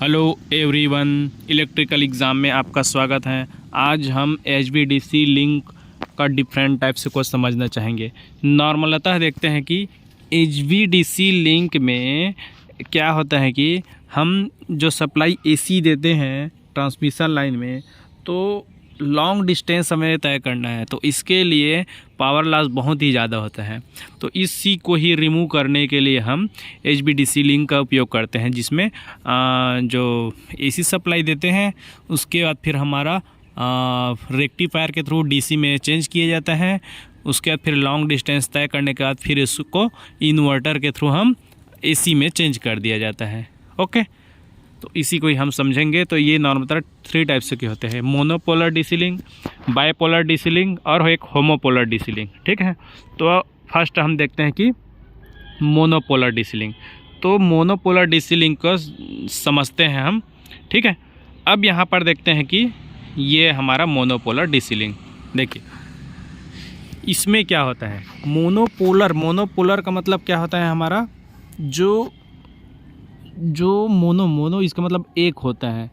Hello everyone, electrical exam में आपका स्वागत है। आज हम HVDC लिंक का डिफरेंट टाइप से को समझना चाहेंगे। नॉर्मलतः देखते हैं कि HVDC लिंक में क्या होता है कि हम जो सप्लाई AC देते हैं ट्रांसमिशन लाइन में, तो लॉन्ग डिस्टेंस हमें तय करना है, तो इसके लिए पावर लॉस बहुत ही ज़्यादा होता है। तो इसी को ही रिमूव करने के लिए हम HVDC लिंक का उपयोग करते हैं, जिसमें जो AC सप्लाई देते हैं उसके बाद फिर हमारा रेक्टिफायर के थ्रू DC में चेंज किया जाता है। उसके बाद फिर लॉन्ग डिस्टेंस तय करने के बाद फिर इसको इन्वर्टर के थ्रू हम AC में चेंज कर दिया जाता है। ओके, तो इसी को ही हम समझेंगे। तो ये नॉर्मल 3 टाइप से के होते हैं: monopolar DC link, bipolar DC link और एक होमोपोलर DC लिंक। ठीक है, तो फर्स्ट हम देखते हैं कि मोनोपोलर DC लिंक। तो मोनोपोलर DC लिंक को समझते हैं हम। ठीक है, अब यहाँ पर देखते हैं कि ये हमारा मोनोपोलर DC लिंक। देखिए इसमें क्या होता है, मोनोपोलर का मतलब क्या होता है, हमारा जो मोनो इसका मतलब एक होता है।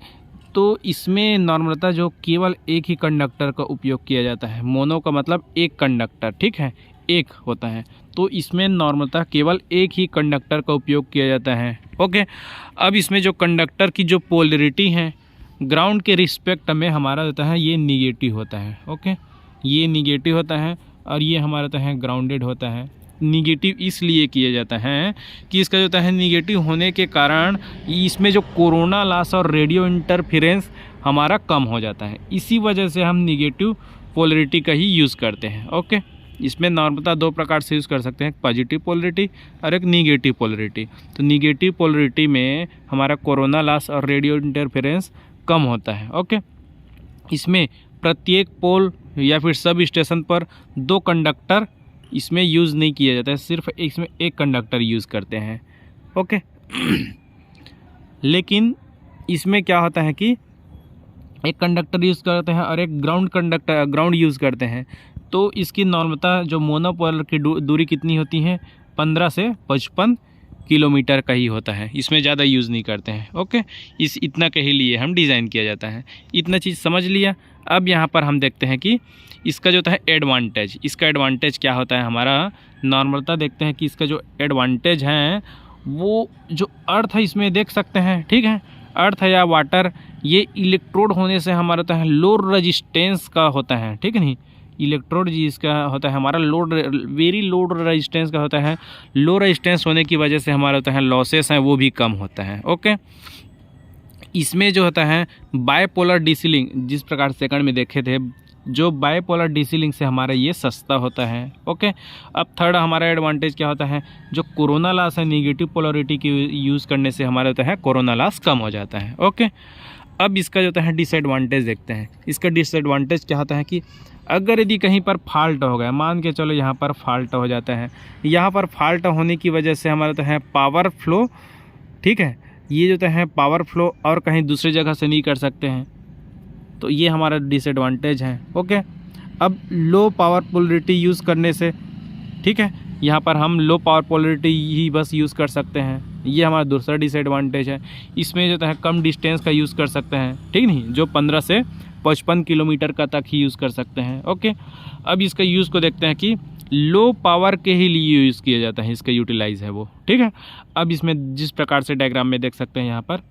तो इसमें नॉर्मलता जो केवल एक ही कंडक्टर का उपयोग किया जाता है। मोनो का मतलब एक कंडक्टर, ठीक है, एक होता है। तो इसमें नॉर्मलता केवल एक ही कंडक्टर का उपयोग किया जाता है। ओके, अब इसमें जो कंडक्टर की जो पोलरिटी है ग्राउंड के रिस्पेक्ट में हमारा होता है ये निगेटिव होता है। ओके, ये निगेटिव होता है और ये हमारा होता है ग्राउंडेड होता है। निगेटिव इसलिए किया जाता है कि इसका जो होता है निगेटिव होने के कारण इसमें जो कोरोना लॉस और रेडियो इंटरफेरेंस हमारा कम हो जाता है। इसी वजह से हम निगेटिव पोलरिटी का ही यूज़ करते हैं। ओके, इसमें नॉर्मलता 2 प्रकार से यूज़ कर सकते हैं, एक पॉजिटिव पोलरिटी और एक निगेटिव पोलरिटी। तो निगेटिव पोलरिटी में हमारा कोरोना लॉस और रेडियो इंटरफेरेंस कम होता है। ओके, इसमें प्रत्येक पोल या फिर सब स्टेशन पर 2 कंडक्टर इसमें यूज़ नहीं किया जाता है, सिर्फ इसमें एक कंडक्टर यूज़ करते हैं। ओके लेकिन इसमें क्या होता है कि एक कंडक्टर यूज़ करते हैं और एक ग्राउंड यूज़ करते हैं। तो इसकी नॉर्मलता जो मोनोपोलर की दूरी कितनी होती है, 15 से 55 किलोमीटर का ही होता है। इसमें ज़्यादा यूज़ नहीं करते हैं। ओके, इतना के ही लिए हम डिज़ाइन किया जाता है। इतना चीज़ समझ लिया। अब यहाँ पर हम देखते हैं कि इसका जो होता है एडवांटेज, इसका एडवांटेज क्या होता है हमारा। नॉर्मलता देखते हैं कि इसका जो एडवांटेज है वो जो अर्थ है इसमें देख सकते हैं। ठीक है, अर्थ या वाटर, ये इलेक्ट्रोड होने से हमारा होता है लो रजिस्टेंस का होता है। ठीक है, नहीं, इलेक्ट्रोड जिसका होता है हमारा वेरी लो रेजिस्टेंस का होता है। लो रेजिस्टेंस होने की वजह से हमारा होता है लॉसेस हैं वो भी कम होता है। ओके, इसमें जो होता है बायपोलर DC लिंक, जिस प्रकार सेकंड में देखे थे, जो बायपोलर DC लिंक से हमारा ये सस्ता होता है। ओके, अब थर्ड हमारा एडवांटेज क्या होता है, जो कोरोना लॉस है निगेटिव पोलरिटी की यूज़ करने से हमारा होता है कोरोना लॉस कम हो जाता है। ओके, अब इसका जो होता है डिसएडवांटेज देखते हैं। इसका डिसएडवांटेज क्या होता है कि अगर यदि कहीं पर फॉल्ट हो गया, मान के चलो यहाँ पर फॉल्ट हो जाता है, यहाँ पर फॉल्ट होने की वजह से हमारा तो है पावर फ्लो, ठीक है, ये जो है पावर फ्लो और कहीं दूसरी जगह से नहीं कर सकते हैं, तो ये हमारा डिसएडवांटेज है। ओके, अब लो पावर पोलरिटी यूज़ करने से, ठीक है, यहाँ पर हम लो पावर पोलरिटी ही बस यूज़ कर सकते हैं, ये हमारा दूसरा डिसएडवांटेज है। इसमें जो है कम डिस्टेंस का यूज़ कर सकते हैं, ठीक नहीं, जो 15 से 55 किलोमीटर का तक ही यूज़ कर सकते हैं। ओके, अब इसका यूज़ को देखते हैं कि लो पावर के ही लिए यूज़ किया जाता है, इसका यूटिलाइज़ है वो। ठीक है, अब इसमें जिस प्रकार से डायग्राम में देख सकते हैं, यहाँ पर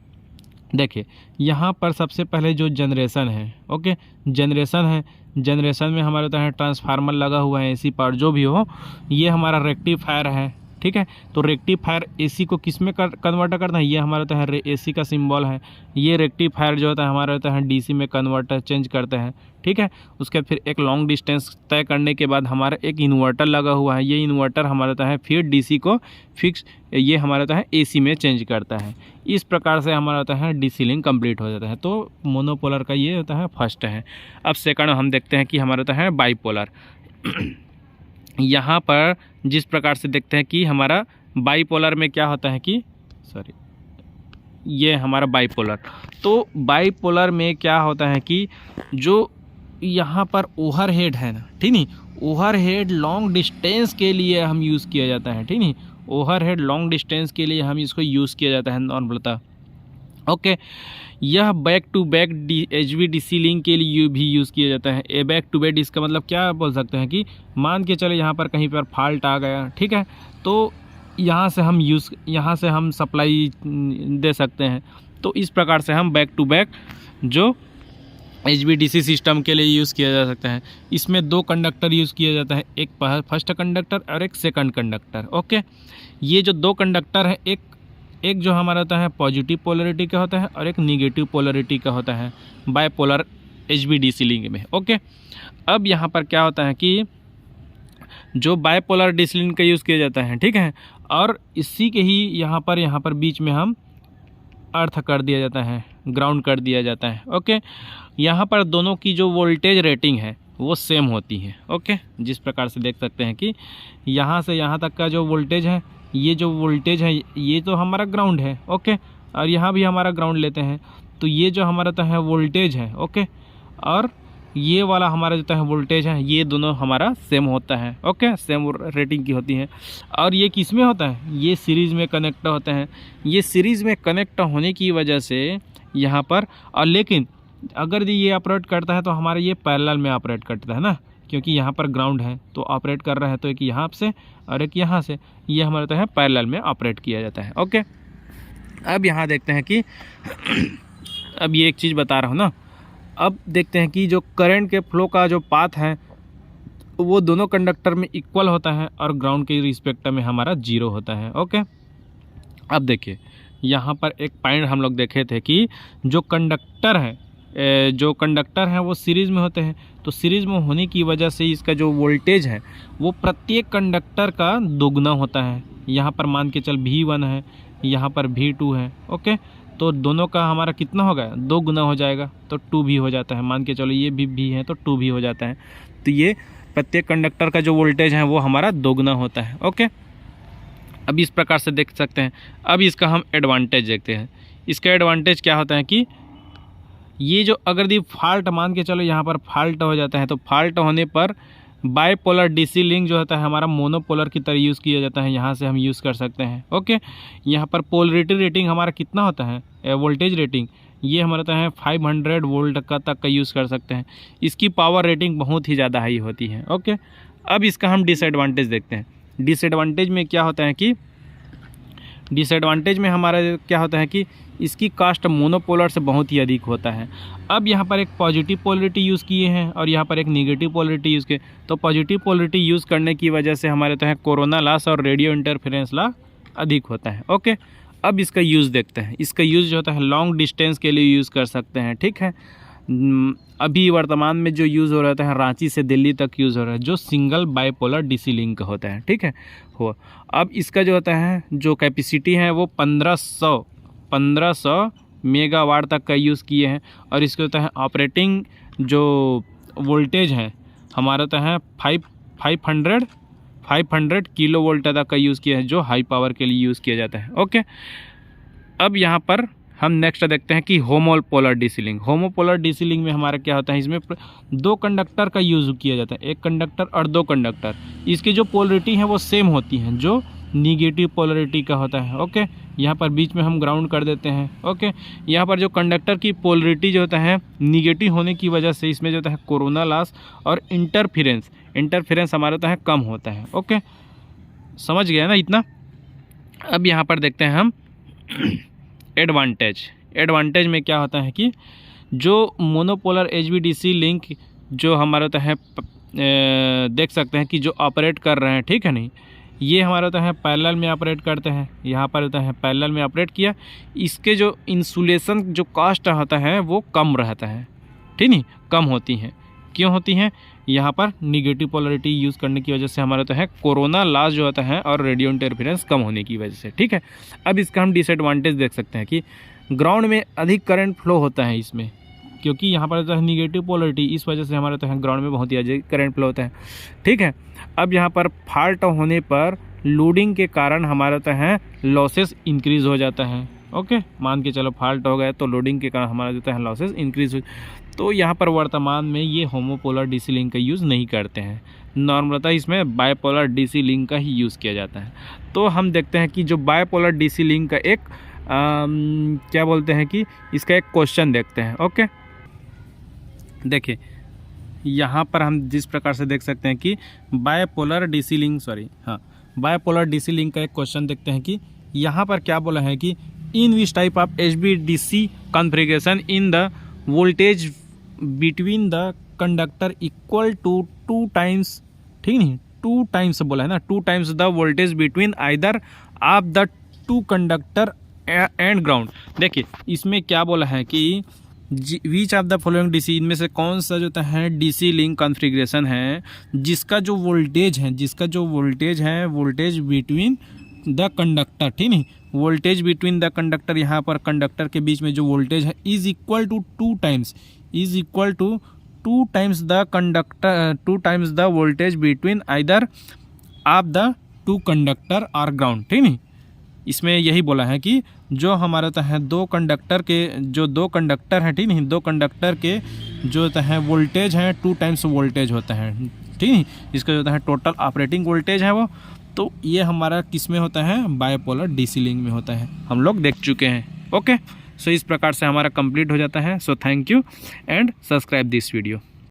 देखिए, यहाँ पर सबसे पहले जो जनरेशन है, ओके, जनरेशन में हमारा होता है ट्रांसफार्मर लगा हुआ है, AC पावर जो भी हो, ये हमारा रेक्टिफायर है। ठीक है, तो रेक्टिफायर AC को किस में कन्वर्ट करता है, ये हमारा होता है AC का सिंबल है। ये रेक्टिफायर जो होता है हमारा होता है DC में कन्वर्टर चेंज करते हैं। ठीक है, उसके बाद फिर एक लॉन्ग डिस्टेंस तय करने के बाद हमारा एक इन्वर्टर लगा हुआ है। ये इन्वर्टर हमारा होता है फिर DC को फिक्स, ये हमारा होता है AC में चेंज करता है। इस प्रकार से हमारा होता है DC लिंक कंप्लीट हो जाता है। तो मोनोपोलर का ये होता है फर्स्ट है। अब सेकंड हम देखते हैं कि हमारा होता है बाईपोलर। यहाँ पर जिस प्रकार से देखते हैं कि हमारा बाईपोलर में क्या होता है कि ये हमारा बाईपोलर, तो बाईपोलर में क्या होता है कि जो यहाँ पर ओवरहेड है ना, ठीक नहीं, ओवरहेड लॉन्ग डिस्टेंस के लिए हम यूज़ किया जाता है। ठीक नहीं, ओवरहेड लॉन्ग डिस्टेंस के लिए हम इसको यूज़ किया जाता है नॉर्मलता। ओके। यह back to back HVDC link के लिए भी यूज़ किया जाता है। ए बैक टू बैक इसका मतलब क्या बोल सकते हैं कि मान के चले यहाँ पर कहीं पर फॉल्ट आ गया, ठीक है, तो यहाँ से हम सप्लाई दे सकते हैं। तो इस प्रकार से हम बैक टू बैक जो HVDC सिस्टम के लिए यूज़ किया जा सकता है। इसमें 2 कंडक्टर यूज़ किया जाता है, एक फर्स्ट कंडक्टर और एक सेकंड कंडक्टर। ओके, ये जो 2 कंडक्टर है, एक जो हमारा होता है पॉजिटिव पोलरिटी का होता है और एक निगेटिव पोलरिटी का होता है बायपोलर HVDC लिंक में। ओके, अब यहाँ पर क्या होता है कि जो बायपोलर DC लिंक का यूज़ किया जाता है, ठीक है, और इसी के ही यहाँ पर बीच में हम अर्थ कर दिया जाता है, ग्राउंड कर दिया जाता है। ओके, यहाँ पर दोनों की जो वोल्टेज रेटिंग है वो सेम होती है। ओके, जिस प्रकार से देख सकते हैं कि यहाँ से यहाँ तक का जो वोल्टेज है, ये जो वोल्टेज है ये तो हमारा ग्राउंड है। ओके, और यहाँ भी हमारा ग्राउंड लेते हैं, तो ये जो हमारा तो है वोल्टेज है। ओके, और ये वाला हमारा जो है वोल्टेज है, ये दोनों हमारा सेम होता है। ओके, सेम रेटिंग की होती है। और ये किस में होता है, ये सीरीज़ में कनेक्ट होते हैं। ये सीरीज़ में कनेक्ट होने की वजह से यहाँ पर, और लेकिन अगर ये ऑपरेट करता है तो हमारा ये पैरेलल में ऑपरेट करता है ना, क्योंकि यहाँ पर ग्राउंड है तो ऑपरेट कर रहा है, तो एक यहाँ से और एक यहाँ से, ये हमारा तो है पैरेलल में ऑपरेट किया जाता है। ओके, अब यहाँ देखते हैं कि अब ये एक चीज़ बता रहा हूँ ना, अब देखते हैं कि जो करंट के फ्लो का जो पाथ है वो दोनों कंडक्टर में इक्वल होता है और ग्राउंड के रिस्पेक्ट में हमारा 0 होता है। ओके, अब देखिए यहाँ पर एक पॉइंट हम लोग देखे थे कि जो कंडक्टर है वो सीरीज़ में होते हैं, तो सीरीज़ में होने की वजह से इसका जो वोल्टेज है वो प्रत्येक कंडक्टर का दोगुना होता है। यहाँ पर मान के चल V1 है, यहाँ पर V2 है। ओके, तो दोनों का हमारा कितना होगा, 2 गुना हो जाएगा, तो 2 भी हो जाता है। मान के चलो ये भी है तो 2 भी हो जाता है। तो ये प्रत्येक कंडक्टर का जो वोल्टेज है वो हमारा 2 गुना होता है। ओके, अब इस प्रकार से देख सकते हैं। अब इसका हम एडवांटेज देखते हैं। इसका एडवांटेज क्या होता है कि ये जो अगर ये फॉल्ट मान के चलो यहाँ पर फॉल्ट हो जाता है, तो फॉल्ट होने पर बायपोलर DC लिंक जो होता है हमारा मोनोपोलर की तरह यूज़ किया जाता है। यहाँ से हम यूज़ कर सकते हैं। ओके, यहाँ पर पोलरिटी रेटिंग हमारा कितना होता है, वोल्टेज रेटिंग, ये हमारा होता है 500 वोल्ट का तक का यूज़ कर सकते हैं। इसकी पावर रेटिंग बहुत ही ज़्यादा हाई होती है। ओके, अब इसका हम डिसएडवांटेज देखते हैं। डिसएडवांटेज में क्या होता है कि डिसएडवांटेज में हमारा क्या होता है कि इसकी कास्ट मोनोपोलर से बहुत ही अधिक होता है। अब यहाँ पर एक पॉजिटिव पोलरिटी यूज़ किए हैं और यहाँ पर एक निगेटिव पोलरिटी यूज़ किए, तो पॉजिटिव पोलरिटी यूज़ करने की वजह से हमारे तो है कोरोना लॉस और रेडियो इंटरफेरेंस लॉस अधिक होता है। ओके, अब इसका यूज़ देखते हैं। इसका यूज़ जो होता है लॉन्ग डिस्टेंस के लिए यूज़ कर सकते हैं। ठीक है, अभी वर्तमान में जो यूज़ हो रहा है रांची से दिल्ली तक यूज़ हो रहा है, जो सिंगल बायपोलर DC लिंक होता है। ठीक है, हो अब इसका जो होता है जो कैपेसिटी है वो 1500 मेगावाट तक का यूज़ किए हैं, और इसके होता है ऑपरेटिंग जो वोल्टेज है हमारा तो है 500 किलो वोल्ट तक का यूज़ किया है, जो हाई पावर के लिए यूज़ किया जाता है। ओके, अब यहाँ पर हम नेक्स्ट देखते हैं कि homopolar DC link. Homopolar DC link में हमारा क्या होता है, इसमें 2 कंडक्टर का यूज़ किया जाता है, एक कंडक्टर और 2 कंडक्टर। इसकी जो पोलरिटी है वो सेम होती हैं, जो निगेटिव पोलरिटी का होता है। ओके, यहाँ पर बीच में हम ग्राउंड कर देते हैं। ओके, यहाँ पर जो कंडक्टर की पोलरिटी जो होता है निगेटिव होने की वजह से इसमें जो होता है कोरोना लॉस और इंटरफेरेंस हमारा होता है कम होता है। ओके, समझ गया ना इतना। अब यहाँ पर देखते हैं हम एडवांटेज में क्या होता है कि जो मोनोपोलर HVDC लिंक जो हमारा होता है देख सकते हैं कि जो ऑपरेट कर रहे हैं, ठीक है नहीं, ये हमारा होता है पैरेलल में ऑपरेट करते हैं। यहाँ पर होता है पैरेलल में ऑपरेट किया, इसके जो इंसुलेशन जो कॉस्ट होता है वो कम रहता है। ठीक नहीं, कम होती हैं। क्यों होती हैं, यहाँ पर निगेटिव पोलरिटी यूज़ करने की वजह से हमारा तो है कोरोना लॉस जो होता है और रेडियो इंटरफेरेंस कम होने की वजह से। ठीक है, अब इसका हम डिसएडवांटेज देख सकते हैं कि ग्राउंड में अधिक करंट फ्लो होता है इसमें, क्योंकि यहाँ पर तो है निगेटिव पोलरिटी, इस वजह से हमारा तो है ग्राउंड में बहुत ही अधिक करंट फ्लो होता है। ठीक है, अब यहाँ पर फॉल्ट होने पर लोडिंग के कारण हमारा तो है लॉसेस इंक्रीज़ हो जाता है। ओके, मान के चलो फॉल्ट हो गया तो लोडिंग के कारण हमारा जो है लॉसेस इंक्रीज़ हो, तो यहाँ पर वर्तमान में ये होमोपोलर DC लिंक का यूज़ नहीं करते हैं। नॉर्मलतः इसमें बायपोलर DC लिंक का ही यूज़ किया जाता है। तो हम देखते हैं कि जो बायपोलर DC लिंक का एक क्या बोलते हैं कि इसका एक क्वेश्चन देखते हैं। ओके, देखिए यहाँ पर हम जिस प्रकार से देख सकते हैं कि bipolar DC link bipolar DC link का एक क्वेश्चन देखते हैं कि यहाँ पर क्या बोला है कि in which type of HVDC configuration in the voltage between the conductor equal to 2 times, ठीक नहीं 2 टाइम्स बोला है ना, 2 times the voltage between either of the 2 conductor and ground. देखिए इसमें क्या बोला है कि which of the following DC, इनमें से कौन सा जो है डीसी लिंक कॉन्फ़िगरेशन है जिसका जो वोल्टेज है वोल्टेज बिटवीन द कंडक्टर, ठीक नहीं वोल्टेज बिटवीन द कंडक्टर, यहाँ पर कंडक्टर के बीच में जो वोल्टेज है is equal to 2 times the conductor 2 times the voltage between either of the 2 conductor और ग्राउंड, ठीक नहीं। इसमें यही बोला है कि जो हमारा होता है 2 कंडक्टर के जो 2 कंडक्टर हैं, ठीक नहीं 2 कंडक्टर के जो होता है वोल्टेज है 2 टाइम्स वोल्टेज होता है, ठीक नहीं। इसका जो होता है टोटल ऑपरेटिंग वोल्टेज है वो, तो ये हमारा किस में होता है, बायपोलर डीसी लिंक में होता है, हम लोग देख चुके हैं। ओके, सो इस प्रकार से हमारा कंप्लीट हो जाता है। So thank you and subscribe this video.